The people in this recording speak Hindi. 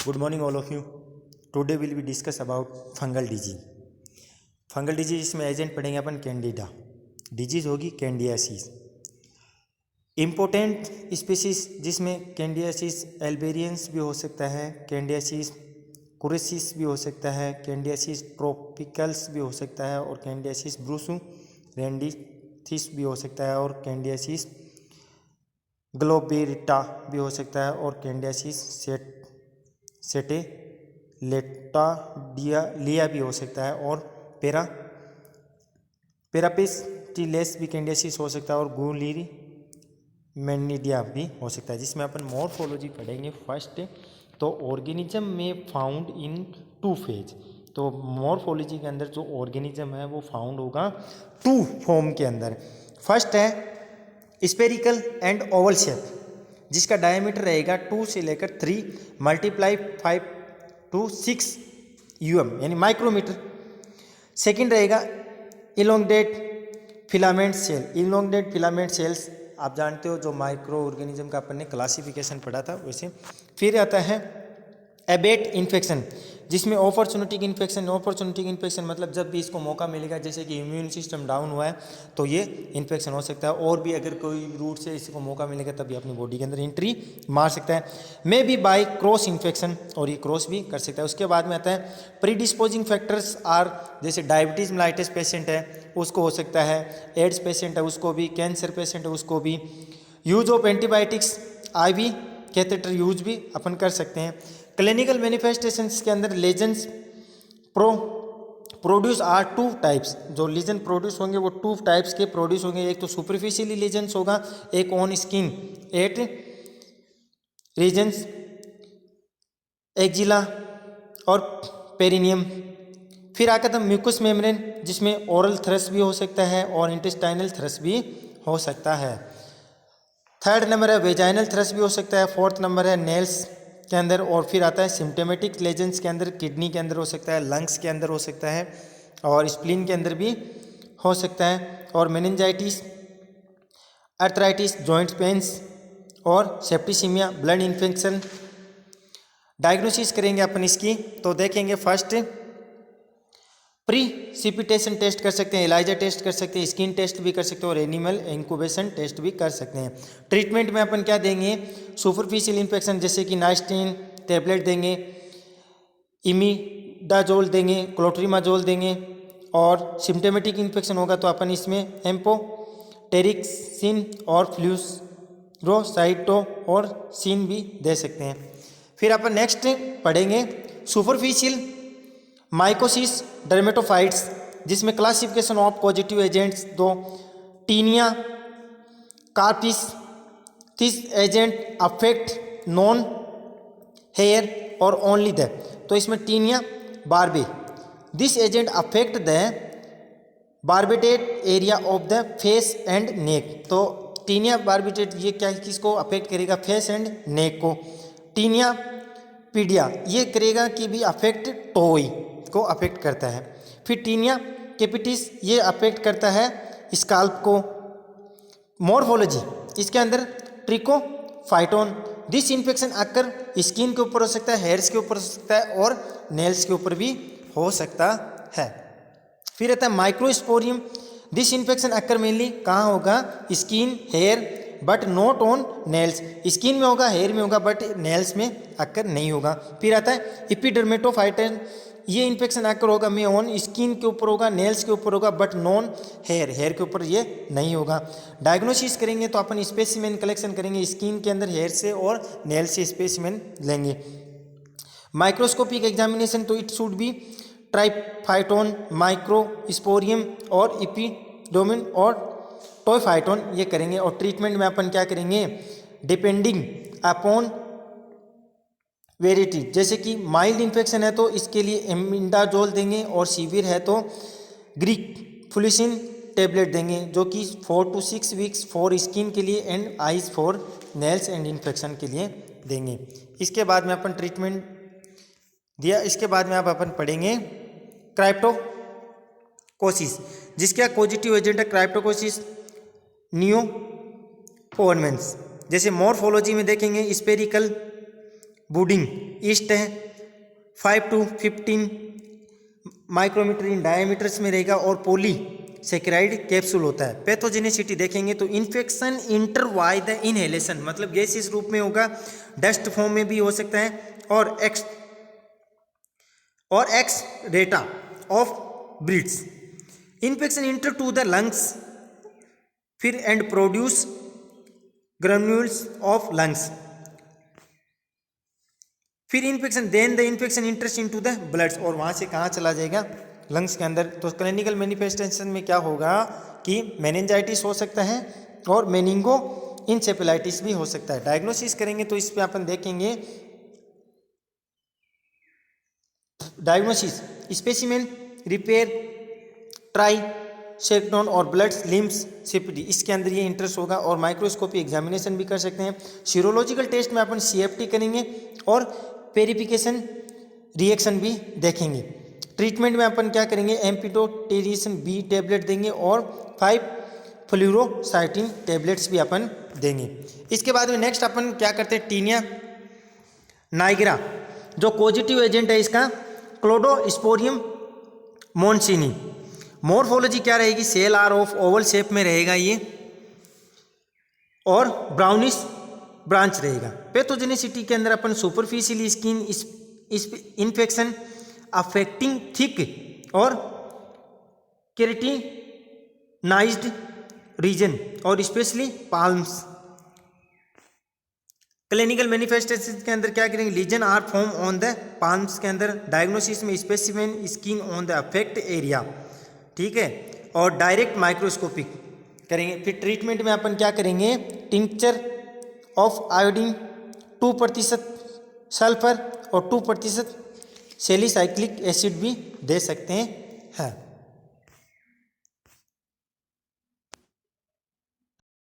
Good morning all of you. Today will be discuss about fungal disease. Fungal disease इसमें एजेंट पढ़ेंगे अपन कैंडिडा. डिजीज होगी कैंडियासिस. इम्पोर्टेंट स्पीसीज जिसमें कैंडियासिस एल्बेरियंस भी हो सकता है, कैंडियासिस कुरेसिस भी हो सकता है, कैंडियासिस ट्रोपिकल्स भी हो सकता है और कैंडियासिस ब्रूसू रेंडिथिस भी हो सकता है और कैंडियासिस ग्लोबेरिटा भी हो सकता है और कैंडियासिस सेटेलेटाडिया भी हो सकता है और पेरापिस्टिलेस भी कैंडियासिस हो सकता है और गुलिरी मैनिडिया भी हो सकता है. जिसमें अपन मॉर्फोलॉजी पढ़ेंगे फर्स्ट. तो ऑर्गेनिज्म में फाउंड इन टू फेज. तो मॉर्फोलॉजी के अंदर जो ऑर्गेनिज्म है वो फाउंड होगा टू फॉर्म के अंदर. फर्स्ट है स्पेरिकल एंड ओवल शेप जिसका डायमीटर रहेगा 2 से लेकर 3 × 5 to 6 UM यानी माइक्रोमीटर. सेकंड रहेगा elongate filament cell. Elongate filament cells आप जानते हो जो माइक्रो ऑर्गेनिज्म का अपन ने क्लासिफिकेशन पढ़ा था वैसे. फिर आता है एबेट इन्फेक्शन जिसमें अपॉर्चुनिटिक इन्फेक्शन मतलब जब भी इसको मौका मिलेगा, जैसे कि इम्यून सिस्टम डाउन हुआ है तो ये इन्फेक्शन हो सकता है और भी अगर कोई रूट से इसको मौका मिलेगा तभी अपनी बॉडी के अंदर एंट्री मार सकता है. May be by cross infection और ये क्रॉस भी कर सकता है. उसके बाद में आता है प्रीडिस्पोजिंग फैक्टर्स आर जैसे डायबिटीज मेलाइटिस पेशेंट है उसको हो सकता है, एड्स पेशेंट है उसको भी, कैंसर पेशेंट है उसको भी. Use of antibiotics IV catheter use भी अपन कर सकते हैं. क्लिनिकल मैनिफेस्टेशंस के अंदर लेजन्स प्रोड्यूस आर 2 टाइप्स. जो लीजन प्रोड्यूस होंगे वो 2 टाइप्स के प्रोड्यूस होंगे. एक तो सुपरफिशियली लीजन्स होगा, एक ऑन स्किन 8 रीजन्स एक्जिला और पेरिनियम. फिर आता था म्यूकस मेम्ब्रेन जिसमें ओरल थ्रस भी हो सकता है और इंटेस्टाइनल थ्रस भी हो सकता है. थर्ड नंबर है वेजाइनल थ्रस भी हो सकता है. फोर्थ नंबर है नेल्स के अंदर. और फिर आता है सिम्टोमेटिक लेजेंस के अंदर किडनी के अंदर हो सकता है, लंग्स के अंदर हो सकता है और स्प्लीन के अंदर भी हो सकता है. और मेनिंजाइटिस, अर्थराइटिस, जॉइंट पेन्स और सेप्टिसीमिया, ब्लड इन्फेक्शन. डायग्नोसिस करेंगे अपन इसकी तो देखेंगे फर्स्ट प्रीसिपिटेशन टेस्ट कर सकते हैं, एलाइजा टेस्ट कर सकते हैं, स्किन टेस्ट भी कर सकते हैं और एनिमल इंक्यूबेशन टेस्ट भी कर सकते हैं. ट्रीटमेंट में अपन क्या देंगे, सुपरफिशियल इन्फेक्शन जैसे कि नाइस्टीन टैबलेट देंगे, इमिडाजोल देंगे, क्लोट्रीमाजोल देंगे. और सिम्टोमेटिक इन्फेक्शन होगा तो अपन इसमें एम्पोटेरिक्सिन और फ्लूरोसाइटोसिन भी दे सकते हैं. फिर अपन नेक्स्ट पढ़ेंगे सुपरफिशियल माइकोसिस डर्मेटोफाइट्स जिसमें क्लासिफिकेशन ऑफ पॉजिटिव एजेंट्स दो tinea corporis. This agent affect non hair और ओनली द. तो इसमें tinea barbae. This agent affect the barbate area of the face and neck. तो टीनिया बार्बिटेट ये क्या किसको अफेक्ट करेगा, फेस एंड नेक को. टीनिया पीडिया ये करेगा कि भी अफेक्ट टोई को अफेक्ट करता है. फिर टीनिया कैपिटिस ये अफेक्ट करता है स्काल्प को. मॉर्फोलॉजी इसके अंदर ट्रिकोफाइटोन. दिस इन्फेक्शन अक्कर स्किन के ऊपर हो सकता है, हेयर्स के ऊपर हो सकता है और नेल्स के ऊपर भी हो सकता है. फिर आता है microsporum. This infection occur mainly कहाँ होगा, skin, hair but not on nails. Skin में होगा, हेयर में होगा बट नेल्स में अक्कर नहीं होगा. फिर आता है एपिडर्मेटोफाइटन. ये इन्फेक्शन अक्कर होगा में ऑन स्किन के ऊपर होगा, नेल्स के ऊपर होगा बट नॉन हेयर के ऊपर ये नहीं होगा. डायग्नोसिस करेंगे तो अपन स्पेसिमेन कलेक्शन करेंगे स्किन के अंदर, हेयर से और नेल से स्पेसिमेन लेंगे. माइक्रोस्कोपिक एग्जामिनेशन तो इट शुड बी ट्राइफाइटोन, माइक्रोस्पोरियम और एपिडोमिन और टोयफाइटोन ये करेंगे. और ट्रीटमेंट में अपन क्या करेंगे, डिपेंडिंग अपॉन वेरिटी. जैसे कि माइल्ड इन्फेक्शन है तो इसके लिए एमिडाजोल देंगे और सीवियर है तो ग्रिफुलिसिन टैबलेट देंगे जो कि 4 to 6 वीक्स फॉर स्किन के लिए and eyes for nails and infection के लिए देंगे. इसके बाद में अपन ट्रीटमेंट दिया. इसके बाद में आप अपन पढ़ेंगे क्राइप्टोकोसिस जिसका पॉजिटिव एजेंट है क्राइप्टोकोसिस नियोफोर्मेंस. जैसे मॉर्फोलॉजी में देखेंगे स्पेरिकल बुडिंग ईस्ट है, 5 to 15 माइक्रोमीटर इन डायमीटर्स में रहेगा और पॉली सेक्राइड कैप्सूल होता है। पैथोजेनिसिटी देखेंगे तो infection inter by the inhalation, मतलब गैसियस रूप में होगा, डस्ट फॉर्म में भी हो सकता है, और extra of breeds. Infection enter to the lungs फिर and produce granules of lungs, फिर infection then the infection interest into the bloods, और वहाँ से कहाँ चला जाएगा, लंग्स के अंदर। तो क्लिनिकल मैनिफेस्टेशन में क्या होगा कि मेनिंजाइटिस हो सकता है और मेनिंगो इंसेफेलाइटिस भी हो सकता है। डायग्नोसिस करेंगे तो इस पे अपन देखेंगे diagnosis, specimen, repair, try, shakedown और ब्लड्स, लिम्स, सीपीडी, इसके अंदर ये इंटरेस्ट होगा। और माइक्रोस्कोपी एग्जामिनेशन भी कर सकते हैं। सीरोलॉजिकल टेस्ट में अपन CFT करेंगे और पेरिफिकेशन रिएक्शन भी देखेंगे। ट्रीटमेंट में अपन क्या करेंगे, एम्पिटोटेरियसन B टैबलेट देंगे और 5 फ्लूरोसाइटिन टैबलेट्स भी अपन देंगे। इसके बाद में नेक्स्ट अपन क्या करते हैं, टीनिया नाइग्रा, जो पॉजिटिव एजेंट है इसका क्लोडोस्पोरियम मोनसिनी। मॉर्फोलॉजी क्या रहेगी, cell are of oval shape में रहेगा ये और ब्राउनिश ब्रांच रहेगा। पैथोजेनिसिटी के अंदर अपन superficial skin infection affecting thick और केराटिनाइज्ड रीजन और स्पेशली पाल्म्स। क्लिनिकल मैनिफेस्टेशन के अंदर क्या करेंगे, lesion are form on the palms के अंदर। डायग्नोसिस में specimen skin on the affect area, ठीक है, और डायरेक्ट माइक्रोस्कोपिक करेंगे। फिर ट्रीटमेंट में अपन क्या करेंगे, टिंक्चर ऑफ आयोडीन 2% सल्फर और 2% सैलिसाइक्लिक एसिड भी दे सकते हैं।